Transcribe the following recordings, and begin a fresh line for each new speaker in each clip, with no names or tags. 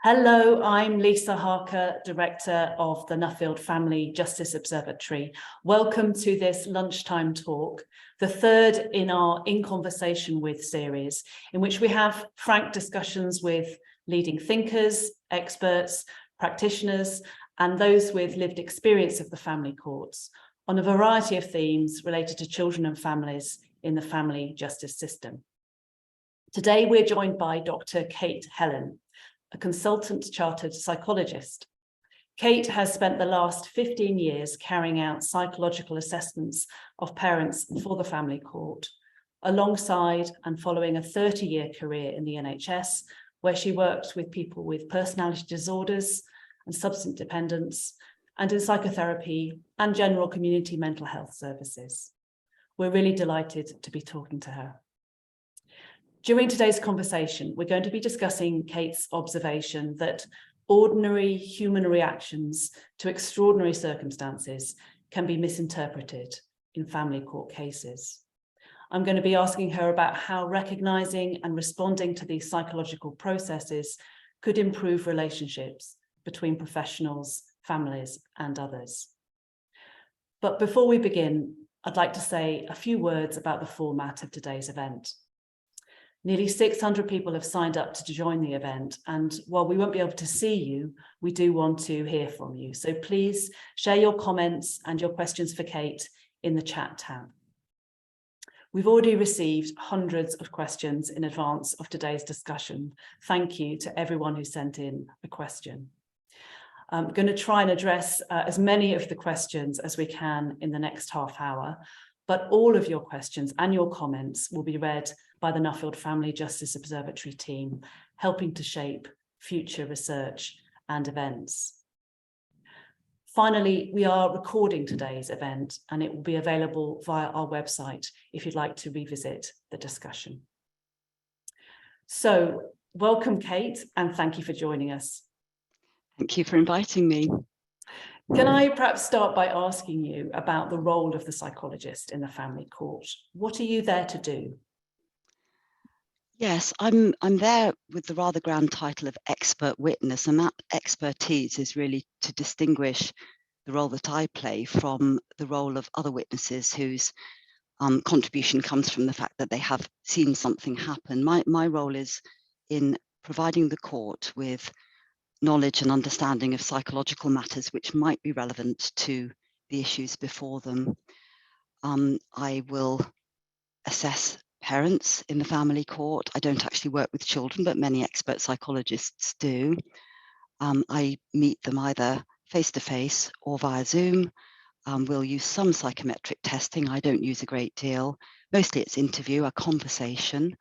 Hello, I'm Lisa Harker, Director of the Nuffield Family Justice Observatory. Welcome to this lunchtime talk, the third in our In Conversation With series, in which we have frank discussions with leading thinkers, experts, practitioners, and those with lived experience of the family courts on a variety of themes related to children and families in the family justice system. Today, we're joined by Dr. Kate Hellin, a consultant chartered psychologist. Kate has spent the last 15 years carrying out psychological assessments of parents for the family court, alongside and following a 30-year career in the NHS, where she worked with people with personality disorders and substance dependence, and in psychotherapy and general community mental health services. We're really delighted to be talking to her. During today's conversation, we're going to be discussing Kate's observation that ordinary human reactions to extraordinary circumstances can be misinterpreted in family court cases. I'm going to be asking her about how recognizing and responding to these psychological processes could improve relationships between professionals, families, and others. But before we begin, I'd like to say a few words about the format of today's event. Nearly 600 people have signed up to join the event, and while we won't be able to see you, we do want to hear from you. So please share your comments and your questions for Kate in the chat tab. We've already received hundreds of questions in advance of today's discussion. Thank you to everyone who sent in a question. I'm going to try and address as many of the questions as we can in the next half hour, but all of your questions and your comments will be read by the Nuffield Family Justice Observatory team, helping to shape future research and events. Finally, we are recording today's event and it will be available via our website if you'd like to revisit the discussion. So, welcome, Kate, and thank you for joining us.
Thank you for inviting me.
Can I perhaps start by asking you about the role of the psychologist in the family court? What are you there to do?
Yes, I'm there with the rather grand title of expert witness, and that expertise is really to distinguish the role that I play from the role of other witnesses whose contribution comes from the fact that they have seen something happen. My role is in providing the court with knowledge and understanding of psychological matters which might be relevant to the issues before them. I will assess parents in the family court. I don't actually work with children, but many expert psychologists do. I meet them either face-to-face or via Zoom. We'll use some psychometric testing. I don't use a great deal. Mostly it's interview, a conversation.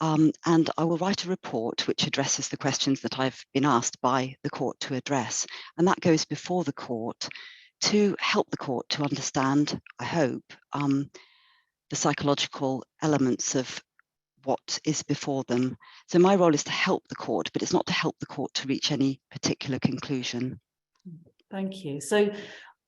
And I will write a report which addresses the questions that I've been asked by the court to address. And that goes before the court to help the court to understand, I hope, the psychological elements of what is before them. So my role is to help the court, but it's not to help the court to reach any particular conclusion.
Thank you. So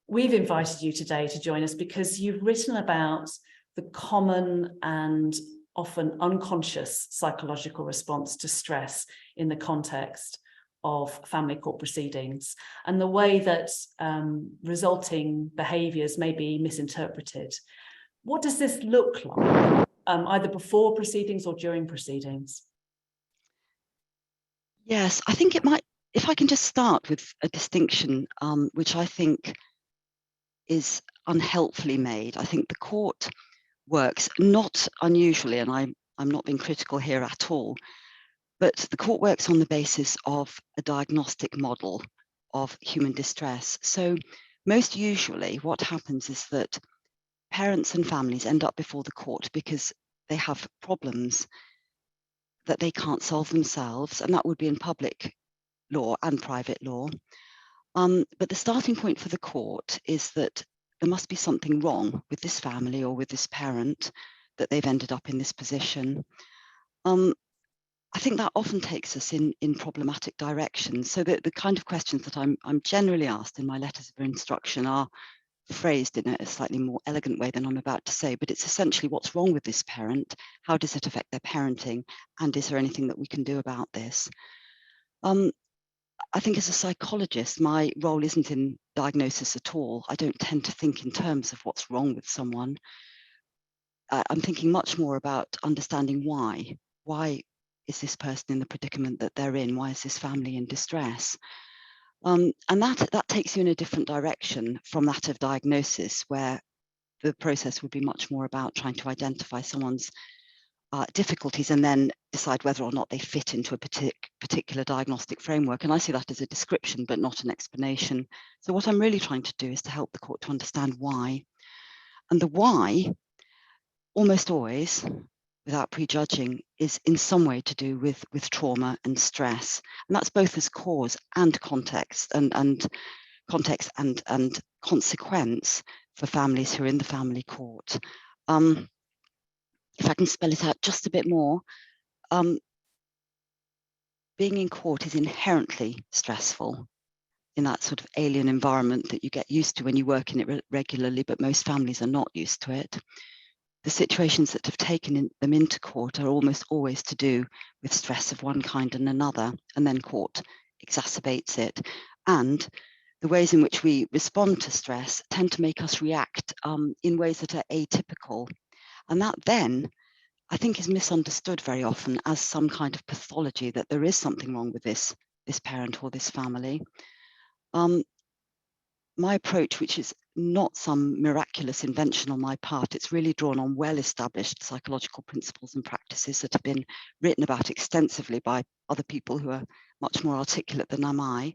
we've invited you today to join us because you've written about the common and often unconscious psychological response to stress in the context of family court proceedings and the way that resulting behaviours may be misinterpreted. What does this look like, either before proceedings or during proceedings?
Yes, I think it might, if I can just start with a distinction, which I think is unhelpfully made. I think the court works, not unusually, and I'm not being critical here at all, but the court works on the basis of a diagnostic model of human distress. So most usually what happens is that parents and families end up before the court because they have problems that they can't solve themselves, and that would be in public law and private law. But the starting point for the court is that there must be something wrong with this family or with this parent that they've ended up in this position. I think that often takes us in problematic directions. So that the kind of questions that I'm generally asked in my letters of instruction are phrased in a slightly more elegant way than I'm about to say, but it's essentially what's wrong with this parent, how does it affect their parenting, and is there anything that we can do about this? I think as a psychologist, my role isn't in diagnosis at all. I don't tend to think in terms of what's wrong with someone. I'm thinking much more about understanding why. Why is this person in the predicament that they're in? Why is this family in distress? And that takes you in a different direction from that of diagnosis, where the process would be much more about trying to identify someone's difficulties and then decide whether or not they fit into a particular diagnostic framework. And I see that as a description, but not an explanation. So what I'm really trying to do is to help the court to understand why. And the why, almost always, without prejudging, is in some way to do with trauma and stress. And that's both as cause and context and consequence for families who are in the family court. If I can spell it out just a bit more, being in court is inherently stressful in that sort of alien environment that you get used to when you work in it regularly, but most families are not used to it. The situations that have taken them into court are almost always to do with stress of one kind and another, and then court exacerbates it. And the ways in which we respond to stress tend to make us react in ways that are atypical. And that then, I think, is misunderstood very often as some kind of pathology, that there is something wrong with this parent or this family. My approach, which is not some miraculous invention on my part, it's really drawn on well-established psychological principles and practices that have been written about extensively by other people who are much more articulate than am I.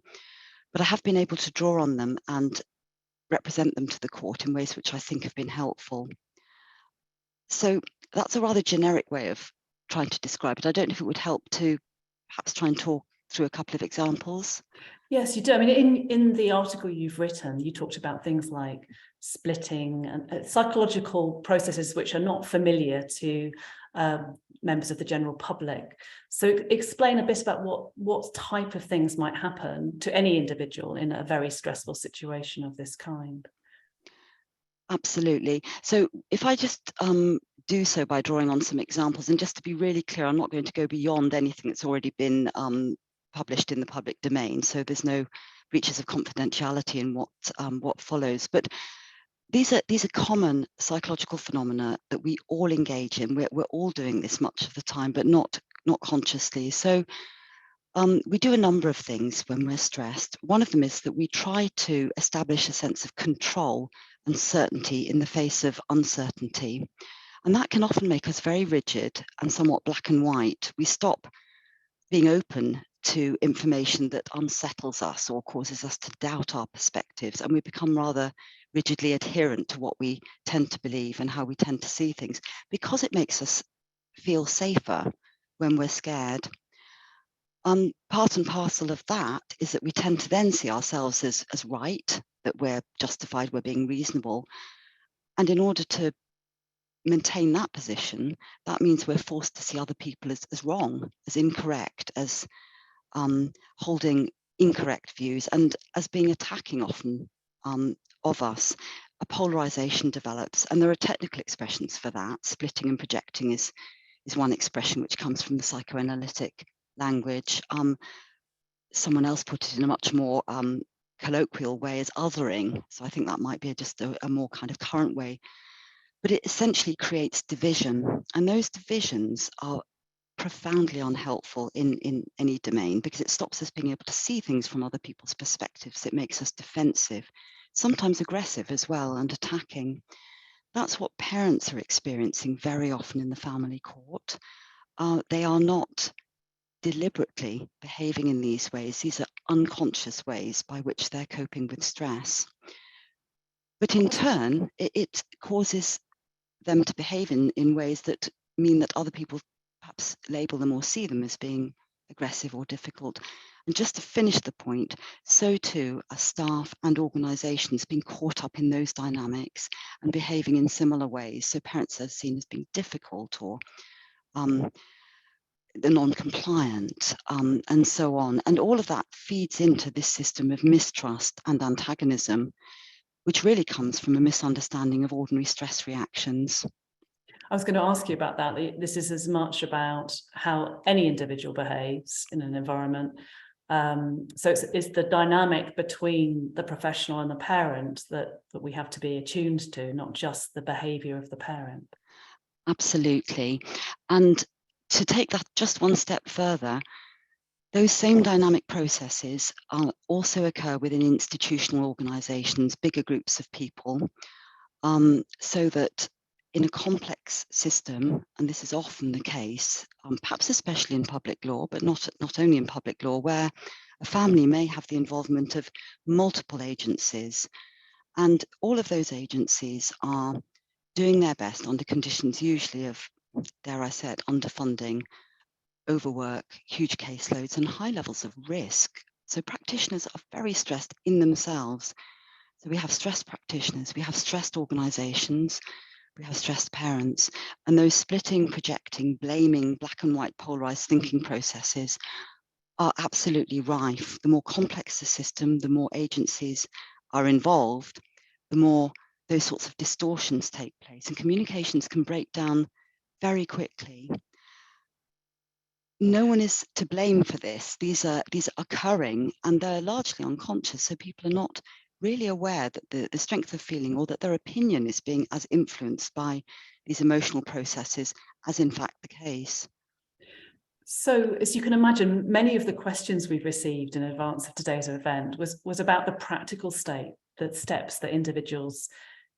But I have been able to draw on them and represent them to the court in ways which I think have been helpful. So that's a rather generic way of trying to describe it. I don't know if it would help to perhaps try and talk through a couple of examples.
Yes, you do. I mean, in the article you've written, you talked about things like splitting and psychological processes which are not familiar to members of the general public. So explain a bit about what type of things might happen to any individual in a very stressful situation of this kind.
Absolutely. So if I just do so by drawing on some examples, and just to be really clear, I'm not going to go beyond anything that's already been published in the public domain, so there's no breaches of confidentiality in what follows. But these are common psychological phenomena that we all engage in. We're all doing this much of the time, but not consciously. So we do a number of things when we're stressed. One of them is that we try to establish a sense of control and certainty in the face of uncertainty. And that can often make us very rigid and somewhat black and white. We stop being open to information that unsettles us or causes us to doubt our perspectives, and we become rather rigidly adherent to what we tend to believe and how we tend to see things, because it makes us feel safer when we're scared. Part and parcel of that is that we tend to then see ourselves as right, that we're justified, we're being reasonable. And in order to maintain that position, that means we're forced to see other people as wrong, as incorrect, as holding incorrect views, and as being attacking often of us. A polarization develops, and there are technical expressions for that. Splitting and projecting is one expression which comes from the psychoanalytic language. Someone else put it in a much more colloquial way as othering. So I think that might be just a more kind of current way. But it essentially creates division. And those divisions are profoundly unhelpful in any domain, because it stops us being able to see things from other people's perspectives. It makes us defensive, sometimes aggressive as well, and attacking. That's what parents are experiencing very often in the family court. They are not deliberately behaving in these ways. These are unconscious ways by which they're coping with stress. But in turn, it causes them to behave in ways that mean that other people perhaps label them or see them as being aggressive or difficult. And just to finish the point, so too are staff and organisations being caught up in those dynamics and behaving in similar ways. So parents are seen as being difficult or the non-compliant, and so on. And all of that feeds into this system of mistrust and antagonism, which really comes from a misunderstanding of ordinary stress reactions.
I was going to ask you about that. This is as much about how any individual behaves in an environment, So it's the dynamic between the professional and the parent that we have to be attuned to, not just the behaviour of the parent.
Absolutely. And to take that just one step further, those same dynamic processes also occur within institutional organisations, bigger groups of people, so that in a complex system, and this is often the case, perhaps especially in public law, but not only in public law, where a family may have the involvement of multiple agencies, and all of those agencies are doing their best under conditions usually of, dare I say it, underfunding, overwork, huge caseloads, and high levels of risk. So practitioners are very stressed in themselves. So we have stressed practitioners, we have stressed organisations, we have stressed parents, and those splitting, projecting, blaming, black and white polarised thinking processes are absolutely rife. The more complex the system, the more agencies are involved, the more those sorts of distortions take place, and communications can break down very quickly. No one is to blame for this. These are occurring, and they're largely unconscious, so people are not really aware that the strength of feeling or that their opinion is being as influenced by these emotional processes as in fact the case.
So, as you can imagine, many of the questions we've received in advance of today's event was about the practical steps that individuals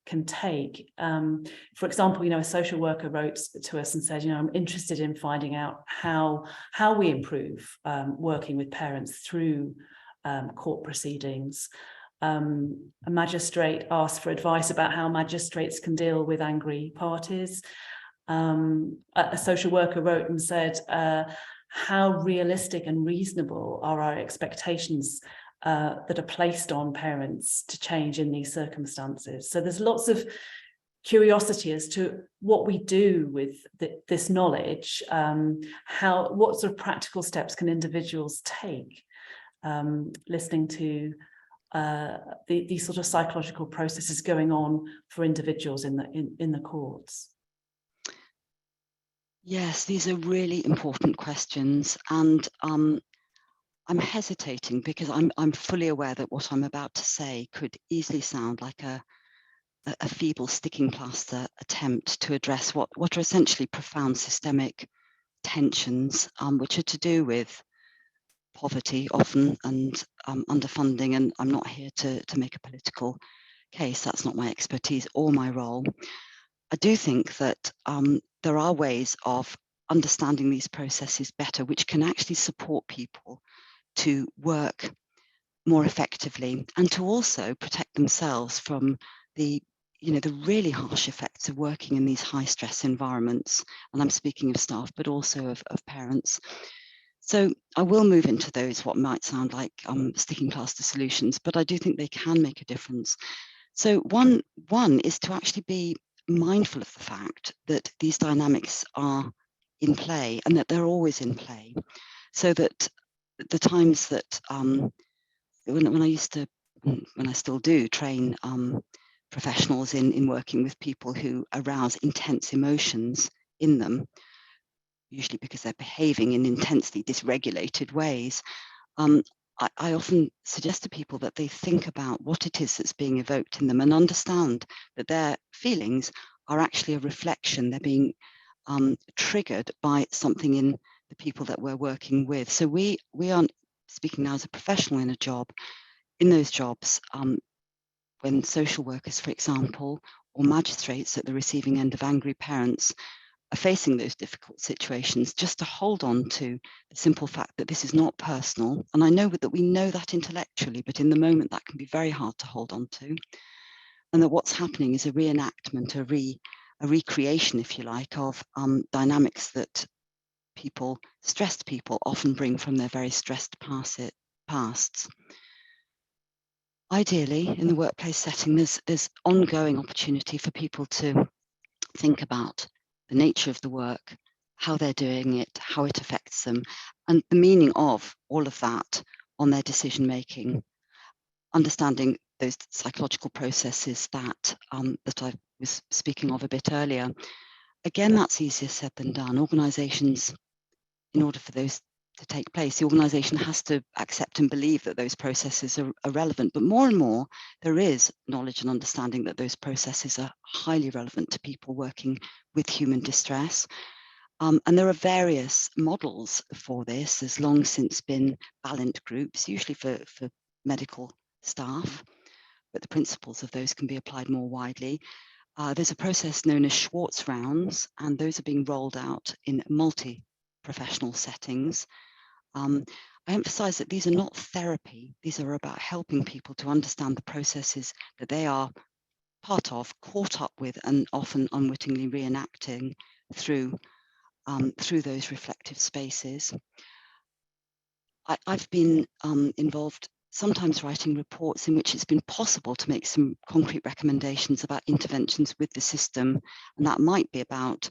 can take. For example, a social worker wrote to us and said, I'm interested in finding out how we improve working with parents through court proceedings. A magistrate asked for advice about how magistrates can deal with angry parties. A social worker wrote and said, how realistic and reasonable are our expectations that are placed on parents to change in these circumstances? So there's lots of curiosity as to what we do with this knowledge. What sort of practical steps can individuals take? Listening to these sort of psychological processes going on for individuals in the courts.
Yes, these are really important questions, and I'm hesitating because I'm fully aware that what I'm about to say could easily sound like a feeble sticking plaster attempt to address what are essentially profound systemic tensions, which are to do with poverty often and underfunding. And I'm not here to make a political case. That's not my expertise or my role. I do think that there are ways of understanding these processes better, which can actually support people to work more effectively and to also protect themselves from the really harsh effects of working in these high stress environments. And I'm speaking of staff, but also of parents. So I will move into those, what might sound like sticking plaster solutions, but I do think they can make a difference. So one is to actually be mindful of the fact that these dynamics are in play and that they're always in play, so that the times that when I still do train professionals in working with people who arouse intense emotions in them, usually because they're behaving in intensely dysregulated ways, I often suggest to people that they think about what it is that's being evoked in them and understand that their feelings are actually a reflection. They're being triggered by something in the people that we're working with. So we aren't speaking now as a professional in a job. In those jobs, when social workers, for example, or magistrates at the receiving end of angry parents are facing those difficult situations, just to hold on to the simple fact that this is not personal. And I know that we know that intellectually, but in the moment that can be very hard to hold on to. And that what's happening is a reenactment, a recreation, if you like, of dynamics that stressed people often bring from their very stressed pasts. Ideally, in the workplace setting, there's ongoing opportunity for people to think about the nature of the work, how they're doing it, how it affects them, and the meaning of all of that on their decision making, understanding those psychological processes that I was speaking of a bit earlier. Again, that's easier said than done. Organisations, in order for those to take place. The organisation has to accept and believe that those processes are relevant, but more and more there is knowledge and understanding that those processes are highly relevant to people working with human distress. And there are various models for this. There's long since been Balint groups, usually for medical staff, but the principles of those can be applied more widely. There's a process known as Schwartz rounds, and those are being rolled out in multi-professional settings. I emphasize that these are not therapy. These are about helping people to understand the processes that they are part of, caught up with, and often unwittingly reenacting through those reflective spaces. I've been involved sometimes writing reports in which it's been possible to make some concrete recommendations about interventions with the system, and that might be about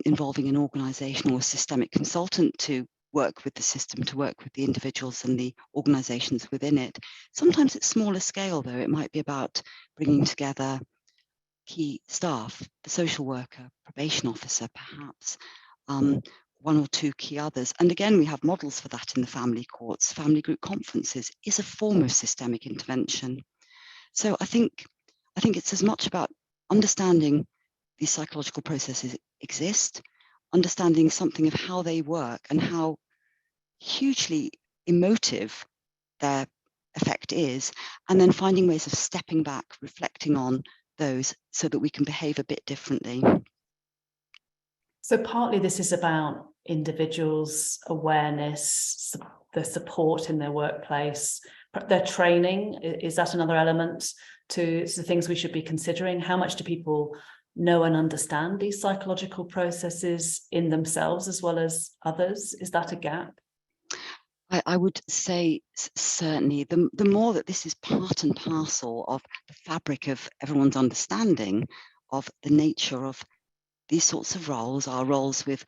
involving an organisational or systemic consultant to work with the system, to work with the individuals and the organisations within it. Sometimes it's smaller scale, though. It might be about bringing together key staff, the social worker, probation officer, perhaps, one or two key others. And again, we have models for that in the family courts. Family group conferences is a form of systemic intervention. So I think it's as much about understanding these psychological processes exist, understanding something of how they work and how hugely emotive their effect is, and then finding ways of stepping back, reflecting on those so that we can behave a bit differently.
So partly this is about individuals' awareness, the support in their workplace, their training. Is that another element to the things we should be considering? How much do people know and understand these psychological processes in themselves as well as others? Is that a gap?
I would say certainly the more that this is part and parcel of the fabric of everyone's understanding of the nature of these sorts of roles, our roles with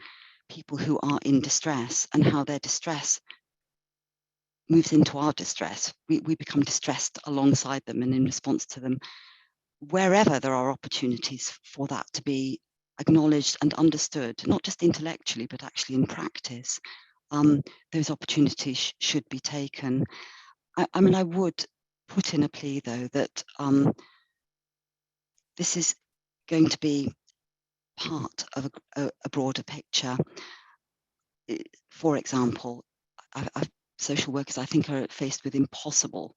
people who are in distress and how their distress moves into our distress. We become distressed alongside them and in response to them. Wherever there are opportunities for that to be acknowledged and understood, not just intellectually, but actually in practice, those opportunities should be taken. I mean, I would put in a plea, though, that this is going to be part of a broader picture. For example, social workers, I think, are faced with impossible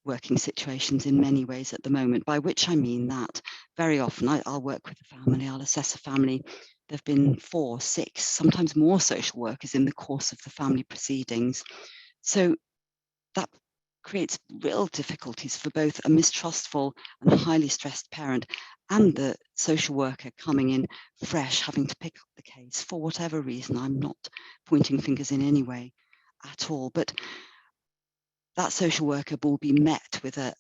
working situations in many ways at the moment, by which I mean that very often I'll work with a family, I'll assess a family. There have been 4, 6, sometimes more social workers in the course of the family proceedings. So that creates real difficulties for both a mistrustful and a highly stressed parent and the social worker coming in fresh, having to pick up the case for whatever reason. I'm not pointing fingers in any way at all, but that social worker will be met with a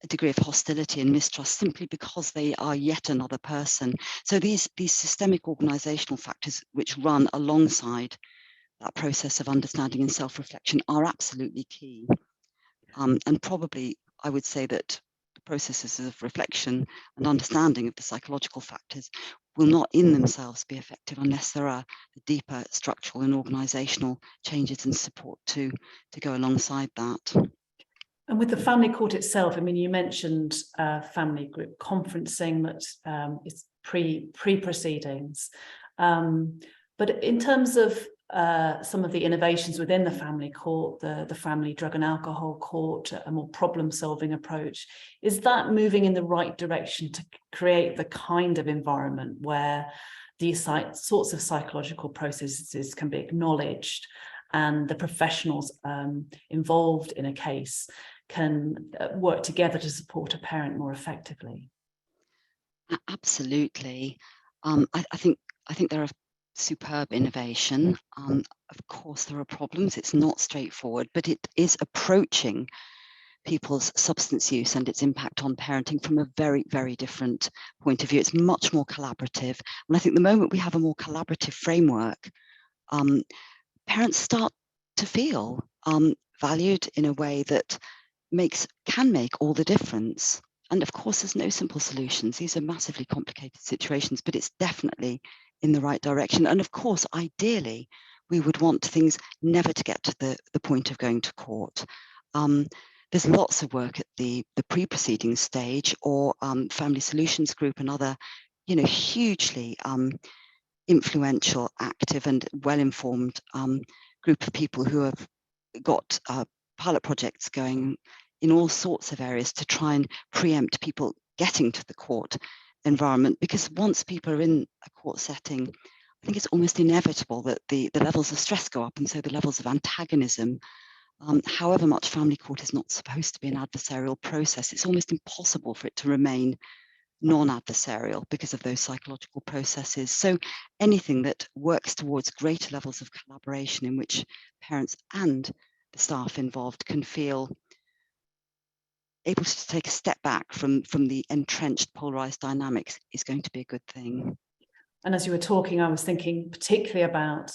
degree of hostility and mistrust simply because they are yet another person. So these systemic organisational factors which run alongside that process of understanding and self-reflection are absolutely key. And probably I would say that the processes of reflection and understanding of the psychological factors will not in themselves be effective unless there are deeper structural and organisational changes and support to go alongside that.
And with the family court itself, I mean, you mentioned family group conferencing, that is pre-proceedings. But in terms of some of the innovations within the family court, the family drug and alcohol court, a more problem-solving approach, is that moving in the right direction to create the kind of environment where these sorts of psychological processes can be acknowledged and the professionals involved in a case can work together to support a parent more effectively?
Absolutely. I think there are superb innovation. Of course, there are problems. It's not straightforward, but it is approaching people's substance use and its impact on parenting from a very, very different point of view. It's much more collaborative. And I think the moment we have a more collaborative framework, parents start to feel valued in a way that can make all the difference. And of course, there's no simple solutions. These are massively complicated situations, but it's definitely in the right direction. And of course, ideally, we would want things never to get to the point of going to court. There's lots of work at the pre-proceedings stage, or Family Solutions Group and other, hugely influential, active and well-informed group of people who have got pilot projects going in all sorts of areas to try and preempt people getting to the court environment, because once people are in a court setting, I think it's almost inevitable that the levels of stress go up, and so the levels of antagonism, however much family court is not supposed to be an adversarial process, it's almost impossible for it to remain non-adversarial because of those psychological processes. So anything that works towards greater levels of collaboration in which parents and the staff involved can feel able to take a step back from the entrenched polarized dynamics is going to be a good thing.
And as you were talking, I was thinking particularly about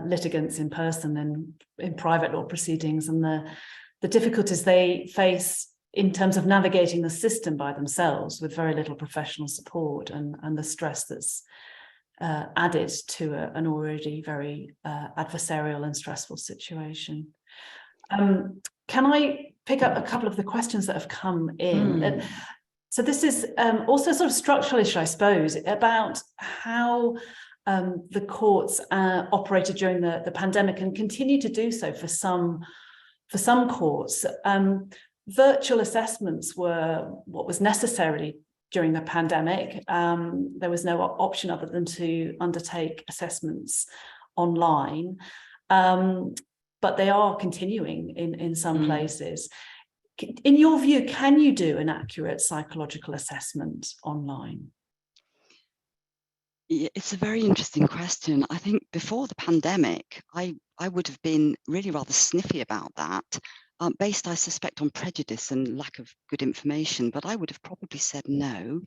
litigants in person and in private law proceedings, and the difficulties they face in terms of navigating the system by themselves with very little professional support, and the stress that's added to an already very adversarial and stressful situation. Can I pick up a couple of the questions that have come in? So this is also sort of structural issue, I suppose, about how the courts operated during the pandemic and continue to do so for some courts. Virtual assessments were what was necessary during the pandemic. There was no option other than to undertake assessments online, but they are continuing in some places. In your view, can you do an accurate psychological assessment online?
Yeah, it's a very interesting question. I think before the pandemic, I would have been really rather sniffy about that, based, I suspect, on prejudice and lack of good information. But I would have probably said no,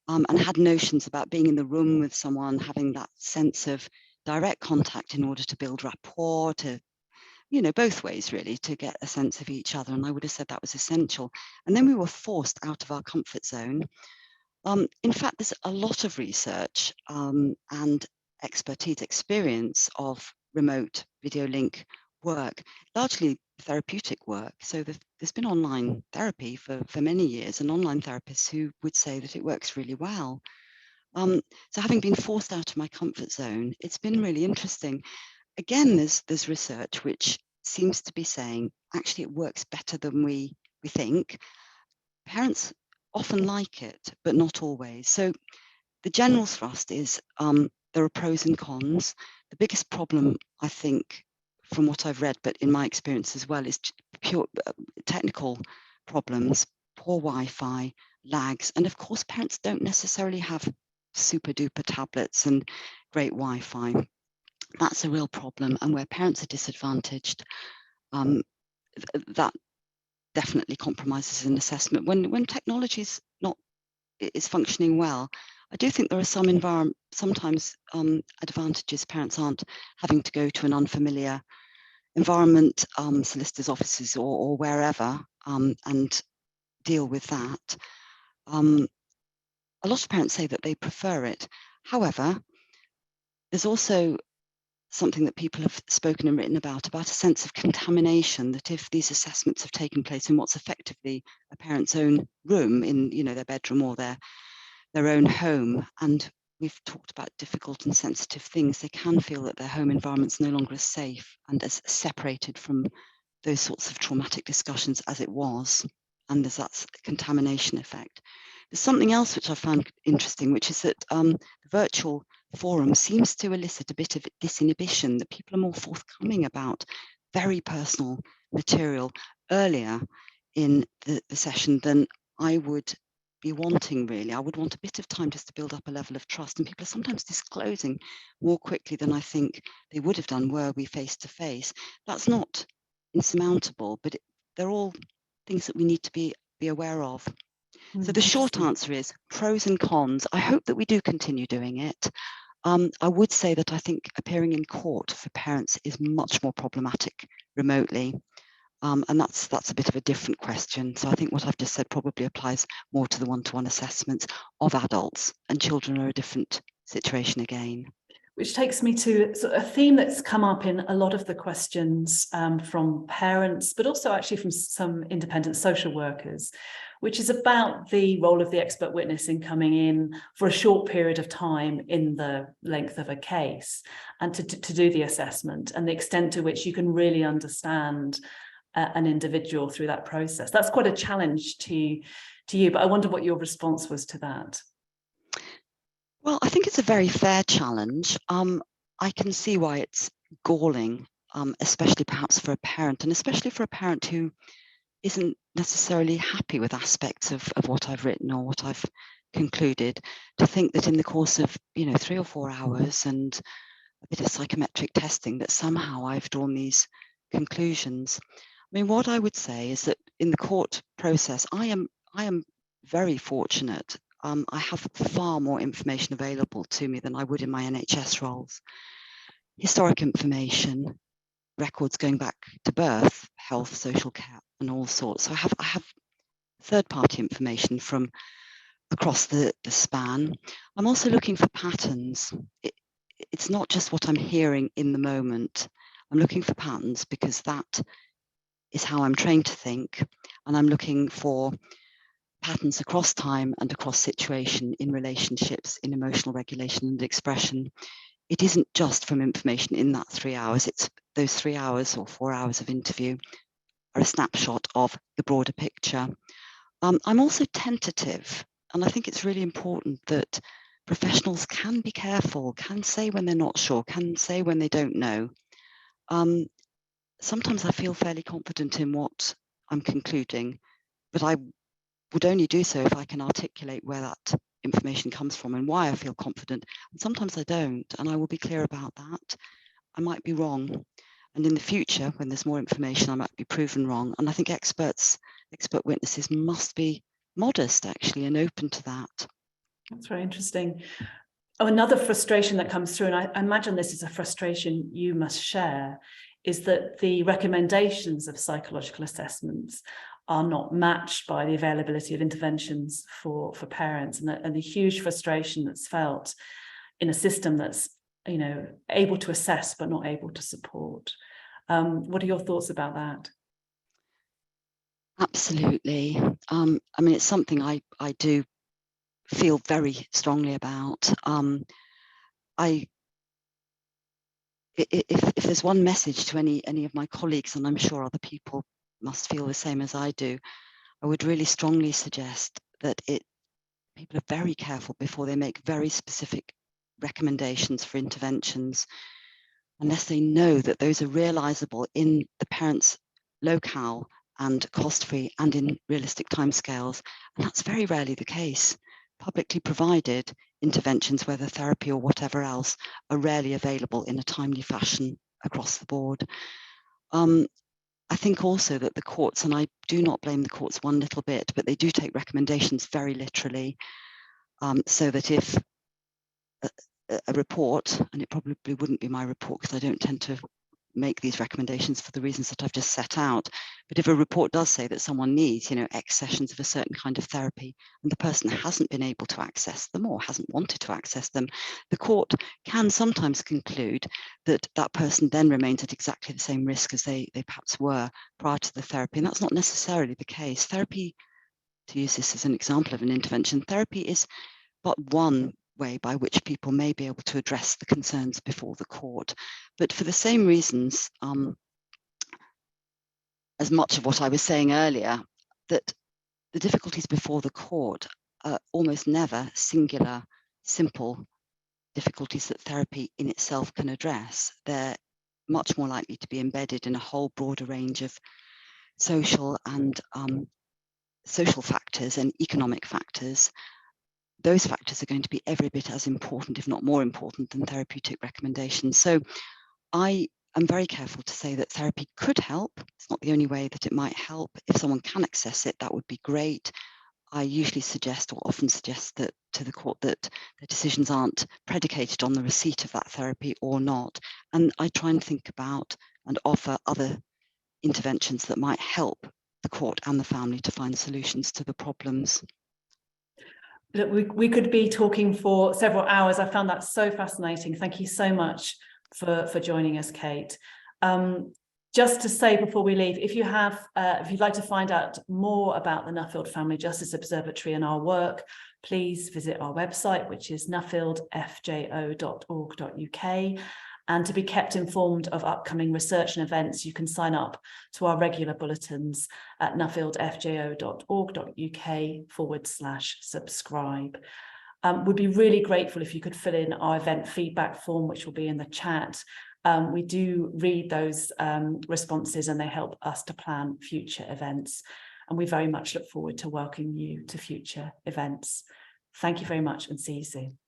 and had notions about being in the room with someone, having that sense of direct contact in order to build rapport, to both ways really, to get a sense of each other. And I would have said that was essential. And then we were forced out of our comfort zone. In fact, there's a lot of research and expertise, experience of remote video link work, largely therapeutic work. So there's been online therapy for many years, and online therapists who would say that it works really well. So having been forced out of my comfort zone, it's been really interesting. Again, there's research which seems to be saying actually it works better than we think. Parents often like it, but not always. So the general thrust is there are pros and cons. The biggest problem, I think, from what I've read, but in my experience as well, is pure technical problems, poor Wi-Fi, lags, and of course parents don't necessarily have super duper tablets and great Wi-Fi. That's a real problem, and where parents are disadvantaged, that definitely compromises an assessment. When technology is functioning well, I do think there are sometimes advantages. Parents aren't having to go to an unfamiliar environment, solicitors' offices or wherever, and deal with that. A lot of parents say that they prefer it. However, there's also something that people have spoken and written about a sense of contamination, that if these assessments have taken place in what's effectively a parent's own room, in their bedroom or their own home, and we've talked about difficult and sensitive things, they can feel that their home environment's no longer as safe and as separated from those sorts of traumatic discussions as it was, and there's that contamination effect. There's something else which I found interesting, which is that the virtual forum seems to elicit a bit of disinhibition, that people are more forthcoming about very personal material earlier in the session than I would be wanting, really. I would want a bit of time just to build up a level of trust, and people are sometimes disclosing more quickly than I think they would have done were we face to face. That's not insurmountable, but they're all things that we need to be aware of. So the short answer is pros and cons. I hope that we do continue doing it. I would say that I think appearing in court for parents is much more problematic remotely. And that's a bit of a different question. So I think what I've just said probably applies more to the one-to-one assessments of adults, and children are a different situation again.
Which takes me to sort of a theme that's come up in a lot of the questions from parents, but also actually from some independent social workers, which is about the role of the expert witness in coming in for a short period of time in the length of a case and to do the assessment and the extent to which you can really understand an individual through that process. That's quite a challenge to you, but I wonder what your response was to that.
Well, I think it's a very fair challenge. I can see why it's galling, especially perhaps for a parent, and especially for a parent who isn't necessarily happy with aspects of what I've written or what I've concluded, to think that in the course of 3 or 4 hours and a bit of psychometric testing that somehow I've drawn these conclusions. I mean, what I would say is that in the court process, I am very fortunate. I have far more information available to me than I would in my NHS roles. Historic information, records going back to birth, health, social care, and all sorts. So I have third-party information from across the span. I'm also looking for patterns. It's not just what I'm hearing in the moment. I'm looking for patterns because that is how I'm trained to think, and I'm looking for patterns across time and across situation, in relationships, in emotional regulation and expression. It isn't just from information in that 3 hours, it's those 3 hours or 4 hours of interview are a snapshot of the broader picture. I'm also tentative, and I think it's really important that professionals can be careful, can say when they're not sure, can say when they don't know. Sometimes I feel fairly confident in what I'm concluding, but I would only do so if I can articulate where that information comes from and why I feel confident. And sometimes I don't, and I will be clear about that. I might be wrong. And in the future, when there's more information, I might be proven wrong. And I think expert witnesses must be modest, actually, and open to that.
That's very interesting. Oh, another frustration that comes through, and I imagine this is a frustration you must share, is that the recommendations of psychological assessments are not matched by the availability of interventions for parents, and the huge frustration that's felt in a system that's able to assess but not able to support. What are your thoughts about that?
Absolutely. I mean, it's something I do feel very strongly about. If there's one message to any of my colleagues, and I'm sure other people must feel the same as I do, I would really strongly suggest that people are very careful before they make very specific recommendations for interventions, unless they know that those are realizable in the parent's locale and cost-free and in realistic timescales. And that's very rarely the case. Publicly provided interventions, whether therapy or whatever else, are rarely available in a timely fashion across the board. I think also that the courts, and I do not blame the courts one little bit, but they do take recommendations very literally, so that if a report, and it probably wouldn't be my report because I don't tend to make these recommendations for the reasons that I've just set out, but if a report does say that someone needs, X sessions of a certain kind of therapy, and the person hasn't been able to access them or hasn't wanted to access them, the court can sometimes conclude that that person then remains at exactly the same risk as they perhaps were prior to the therapy, and that's not necessarily the case. Therapy, to use this as an example of an intervention, therapy is but one way by which people may be able to address the concerns before the court. But for the same reasons, as much of what I was saying earlier, that the difficulties before the court are almost never singular, simple difficulties that therapy in itself can address. They're much more likely to be embedded in a whole broader range of social and social factors and economic factors. Those factors are going to be every bit as important, if not more important, than therapeutic recommendations. So I am very careful to say that therapy could help. It's not the only way that it might help. If someone can access it, that would be great. I usually suggest, or often suggest, that to the court that their decisions aren't predicated on the receipt of that therapy or not. And I try and think about and offer other interventions that might help the court and the family to find solutions to the problems.
look, we could be talking for several hours. I found that so fascinating. Thank you so much for joining us, Kate. Just to say before we leave, if you'd like to find out more about the Nuffield Family Justice Observatory and our work, please visit our website, which is nuffieldfjo.org.uk. And to be kept informed of upcoming research and events, you can sign up to our regular bulletins at nuffieldfjo.org.uk/subscribe. We'd be really grateful if you could fill in our event feedback form, which will be in the chat. We do read those responses and they help us to plan future events. And we very much look forward to welcoming you to future events. Thank you very much and see you soon.